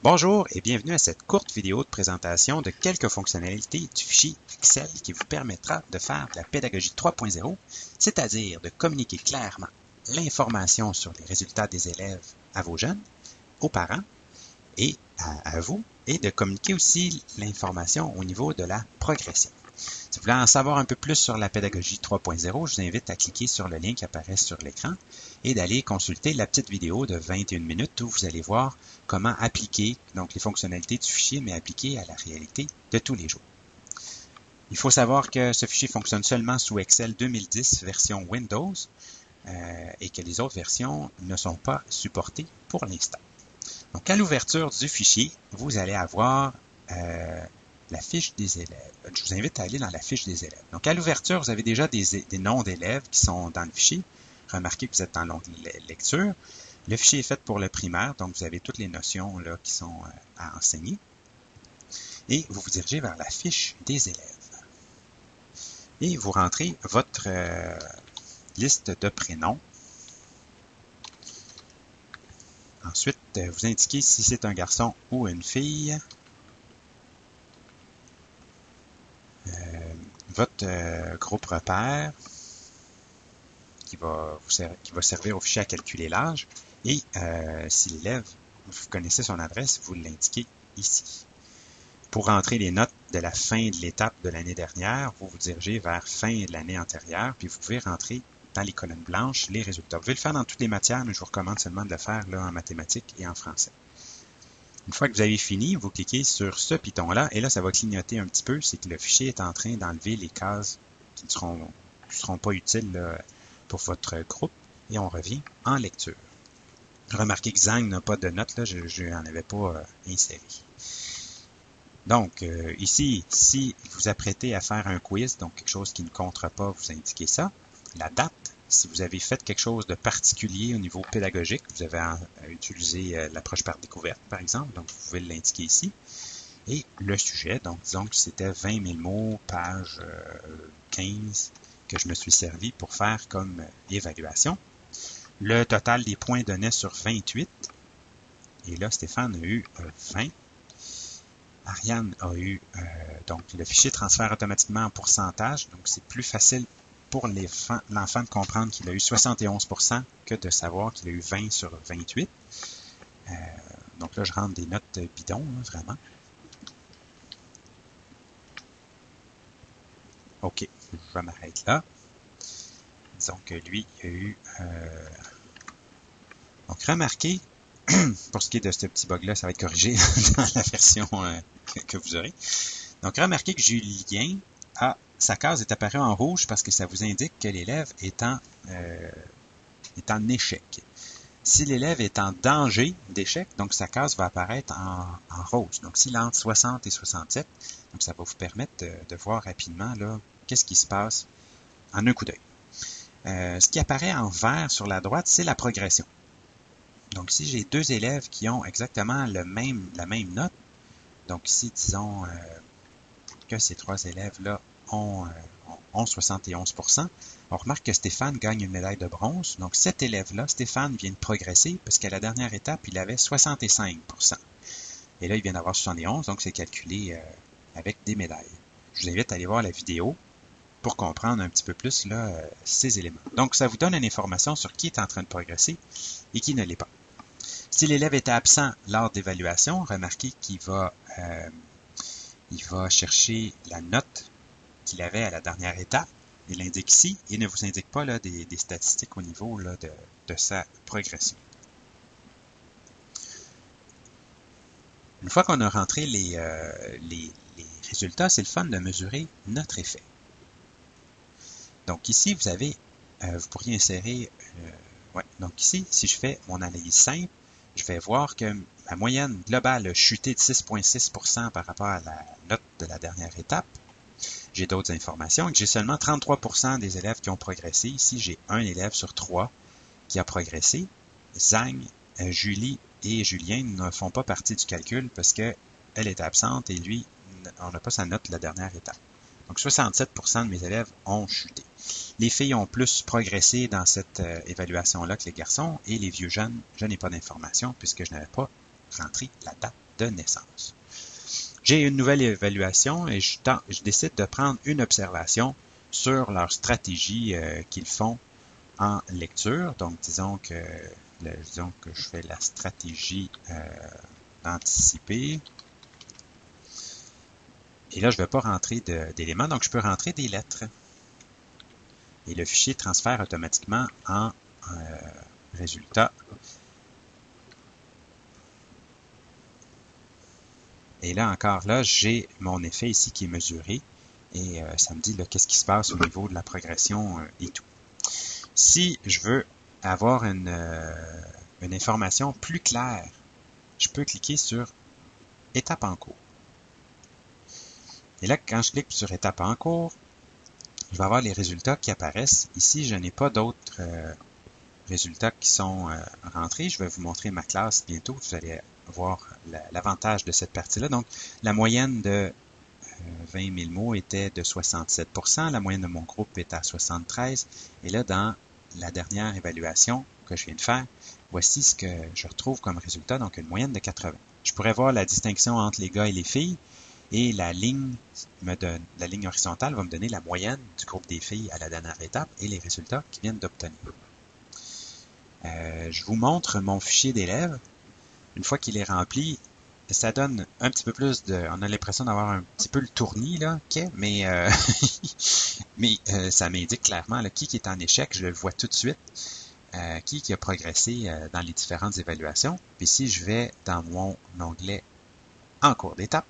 Bonjour et bienvenue à cette courte vidéo de présentation de quelques fonctionnalités du fichier Excel qui vous permettra de faire de la pédagogie 3.0, c'est-à-dire de communiquer clairement l'information sur les résultats des élèves à vos jeunes, aux parents et à vous, et de communiquer aussi l'information au niveau de la progression. Si vous voulez en savoir un peu plus sur la pédagogie 3.0, je vous invite à cliquer sur le lien qui apparaît sur l'écran et d'aller consulter la petite vidéo de 21 minutes où vous allez voir comment appliquer donc les fonctionnalités du fichier, mais appliquer à la réalité de tous les jours. Il faut savoir que ce fichier fonctionne seulement sous Excel 2010 version Windows et que les autres versions ne sont pas supportées pour l'instant. Donc, à l'ouverture du fichier, vous allez avoir la fiche des élèves. Je vous invite à aller dans la fiche des élèves. Donc, à l'ouverture, vous avez déjà des noms d'élèves qui sont dans le fichier. Remarquez que vous êtes dans l'onglet lecture. Le fichier est fait pour le primaire, donc vous avez toutes les notions là, qui sont à enseigner. Et vous vous dirigez vers la fiche des élèves. Et vous rentrez votre liste de prénoms. Ensuite, vous indiquez si c'est un garçon ou une fille. Votre groupe repère qui va servir au fichier à calculer l'âge. Et si l'élève, vous connaissez son adresse, vous l'indiquez ici. Pour rentrer les notes de la fin de l'étape de l'année dernière, vous vous dirigez vers fin de l'année antérieure, puis vous pouvez rentrer dans les colonnes blanches les résultats. Vous pouvez le faire dans toutes les matières, mais je vous recommande seulement de le faire là, en mathématiques et en français. Une fois que vous avez fini, vous cliquez sur ce piton-là, et là, ça va clignoter un petit peu, c'est que le fichier est en train d'enlever les cases qui ne seront pas utiles là, pour votre groupe, et on revient en lecture. Remarquez que Zang n'a pas de notes, là, je n'en avais pas inséré. Donc, ici, si vous vous apprêtez à faire un quiz, donc quelque chose qui ne comptera pas, vous indiquez ça. La date, si vous avez fait quelque chose de particulier au niveau pédagogique, vous avez utilisé l'approche par découverte, par exemple, donc vous pouvez l'indiquer ici. Et le sujet, donc disons que c'était 20 000 mots, page 15, que je me suis servi pour faire comme évaluation. Le total des points donnait sur 28. Et là, Stéphane a eu 20. Ariane a eu, donc le fichier transfère automatiquement en pourcentage, donc c'est plus facile pour l'enfant de comprendre qu'il a eu 71% que de savoir qu'il a eu 20 sur 28. Donc là, je rentre des notes bidons, hein, vraiment. OK, je m'arrête là. Disons que lui, il a eu... Donc, remarquez, pour ce qui est de ce petit bug-là, ça va être corrigé dans la version que vous aurez. Donc, remarquez que Julien sa case est apparue en rouge parce que ça vous indique que l'élève est en échec. Si l'élève est en danger d'échec, donc sa case va apparaître en rose. Donc, s'il est entre 60 et 67, donc ça va vous permettre de voir rapidement là qu'est-ce qui se passe en un coup d'œil. Ce qui apparaît en vert sur la droite, c'est la progression. Donc, si j'ai deux élèves qui ont exactement la même note, donc ici, disons que ces trois élèves-là ont 71%, on remarque que Stéphane gagne une médaille de bronze. Donc, cet élève-là, Stéphane, vient de progresser parce qu'à la dernière étape, il avait 65%. Et là, il vient d'avoir 71, donc c'est calculé avec des médailles. Je vous invite à aller voir la vidéo pour comprendre un petit peu plus là, ces éléments. Donc, ça vous donne une information sur qui est en train de progresser et qui ne l'est pas. Si l'élève était absent lors d'évaluation, remarquez qu'il va chercher la note qu'il avait à la dernière étape. Il l'indique ici et ne vous indique pas là, des statistiques au niveau là, de sa progression. Une fois qu'on a rentré les résultats, c'est le fun de mesurer notre effet. Donc ici, vous pourriez insérer, donc ici, si je fais mon analyse simple, je vais voir que ma moyenne globale a chuté de 6,6% par rapport à la note de la dernière étape. J'ai d'autres informations et que j'ai seulement 33% des élèves qui ont progressé. Ici, j'ai un élève sur 3 qui a progressé. Zang, Julie et Julien ne font pas partie du calcul parce qu'elle est absente et lui, on n'a pas sa note de la dernière étape. Donc, 67% de mes élèves ont chuté. Les filles ont plus progressé dans cette évaluation-là que les garçons et les vieux jeunes, je n'ai pas d'informations puisque je n'avais pas rentré la date de naissance. J'ai une nouvelle évaluation et je décide de prendre une observation sur leur stratégie qu'ils font en lecture. Donc, disons que je fais la stratégie d'anticiper. Et là, je ne vais pas rentrer d'éléments, donc je peux rentrer des lettres. Et le fichier transfère automatiquement en résultat. Et là, encore là, j'ai mon effet ici qui est mesuré. Et ça me dit qu'est-ce qui se passe au niveau de la progression et tout. Si je veux avoir une information plus claire, je peux cliquer sur « Étape en cours ». Et là, quand je clique sur « Étape en cours », je vais avoir les résultats qui apparaissent. Ici, je n'ai pas d'autres résultats qui sont rentrés. Je vais vous montrer ma classe bientôt. Vous allez voir l'avantage de cette partie-là. Donc, la moyenne de 20 000 mots était de 67 %. La moyenne de mon groupe est à 73 %. Et là, dans la dernière évaluation que je viens de faire, voici ce que je retrouve comme résultat, donc une moyenne de 80. Je pourrais voir la distinction entre les gars et les filles, et la ligne horizontale va me donner la moyenne du groupe des filles à la dernière étape et les résultats qu'ils viennent d'obtenir. Je vous montre mon fichier d'élèves. Une fois qu'il est rempli, ça donne un petit peu plus on a l'impression d'avoir un petit peu le tournis, là, okay, mais ça m'indique clairement qui est en échec, je le vois tout de suite, qui a progressé dans les différentes évaluations. Puis si je vais dans mon onglet en cours d'étape,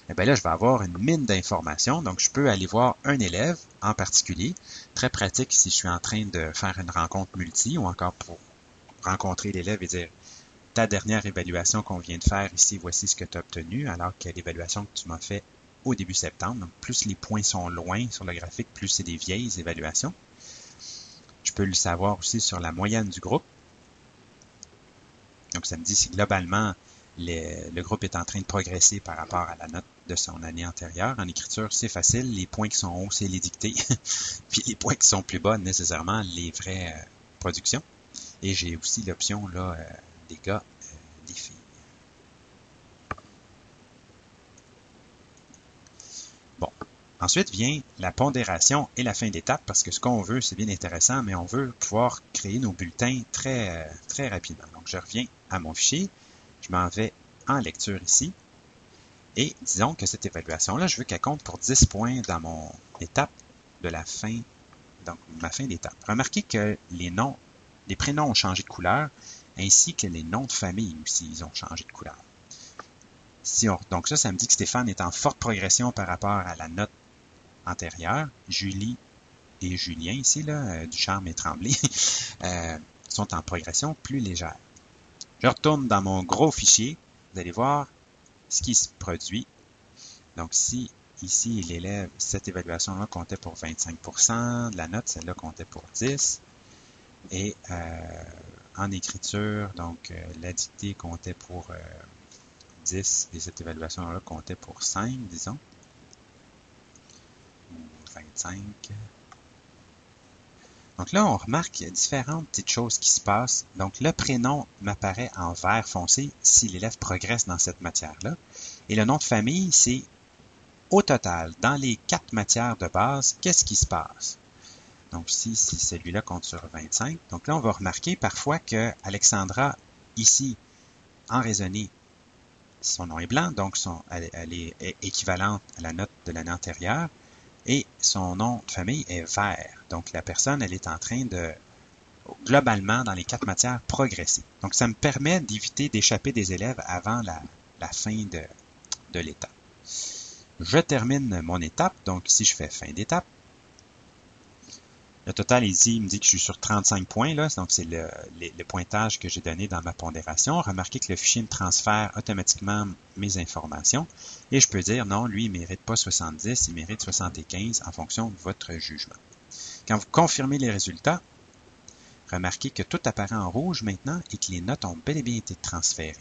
eh bien là, je vais avoir une mine d'informations. Donc, je peux aller voir un élève en particulier. Très pratique si je suis en train de faire une rencontre multi ou encore pour rencontrer l'élève et dire ta dernière évaluation qu'on vient de faire ici, voici ce que tu as obtenu, alors que l'évaluation que tu m'as fait au début septembre. Donc, plus les points sont loin sur le graphique, plus c'est des vieilles évaluations. Je peux le savoir aussi sur la moyenne du groupe. Donc, ça me dit si globalement, le groupe est en train de progresser par rapport à la note de son année antérieure. En écriture, c'est facile. Les points qui sont hauts, c'est les dictées. Puis les points qui sont plus bas, nécessairement, les vraies productions. Et j'ai aussi l'option là des gars, des filles. Bon. Ensuite vient la pondération et la fin d'étape, parce que ce qu'on veut, c'est bien intéressant, mais on veut pouvoir créer nos bulletins très, très rapidement. Donc, je reviens à mon fichier. Je m'en vais en lecture ici. Et disons que cette évaluation-là, je veux qu'elle compte pour 10 points dans mon étape de la fin, donc ma fin d'étape. Remarquez que les prénoms ont changé de couleur, ainsi que les noms de famille aussi, ils ont changé de couleur. Donc ça me dit que Stéphane est en forte progression par rapport à la note antérieure. Julie et Julien ici, là, Ducharme et Tremblay, sont en progression plus légère. Je retourne dans mon gros fichier. Vous allez voir ce qui se produit. Donc, si ici, l'élève, cette évaluation-là comptait pour 25 % de la note, celle-là comptait pour 10 %. Et en écriture, donc, la dictée comptait pour 10 et cette évaluation-là comptait pour 5, disons. Ou 25. Donc là, on remarque qu'il y a différentes petites choses qui se passent. Donc, le prénom m'apparaît en vert foncé si l'élève progresse dans cette matière-là. Et le nom de famille, c'est au total, dans les 4 matières de base, qu'est-ce qui se passe? Donc ici, si celui-là compte sur 25. Donc là, on va remarquer parfois que Alexandra, ici, en raisonné, son nom est blanc, donc elle est équivalente à la note de l'année antérieure. Et son nom de famille est vert. Donc, la personne, elle est en train de, globalement, dans les 4 matières, progresser. Donc, ça me permet d'éviter d'échapper des élèves avant la fin de l'étape. Je termine mon étape. Donc, ici, je fais fin d'étape. Le total ici, il me dit que je suis sur 35 points. Là, donc, c'est le pointage que j'ai donné dans ma pondération. Remarquez que le fichier me transfère automatiquement mes informations. Et je peux dire, non, lui, il ne mérite pas 70, il mérite 75 en fonction de votre jugement. Quand vous confirmez les résultats, remarquez que tout apparaît en rouge maintenant et que les notes ont bel et bien été transférées.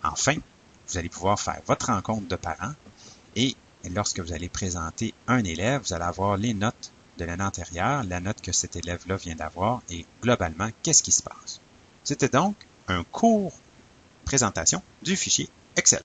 Enfin, vous allez pouvoir faire votre rencontre de parents et lorsque vous allez présenter un élève, vous allez avoir les notes de l'année antérieure, la note que cet élève-là vient d'avoir et globalement, qu'est-ce qui se passe? C'était donc un court présentation du fichier Excel.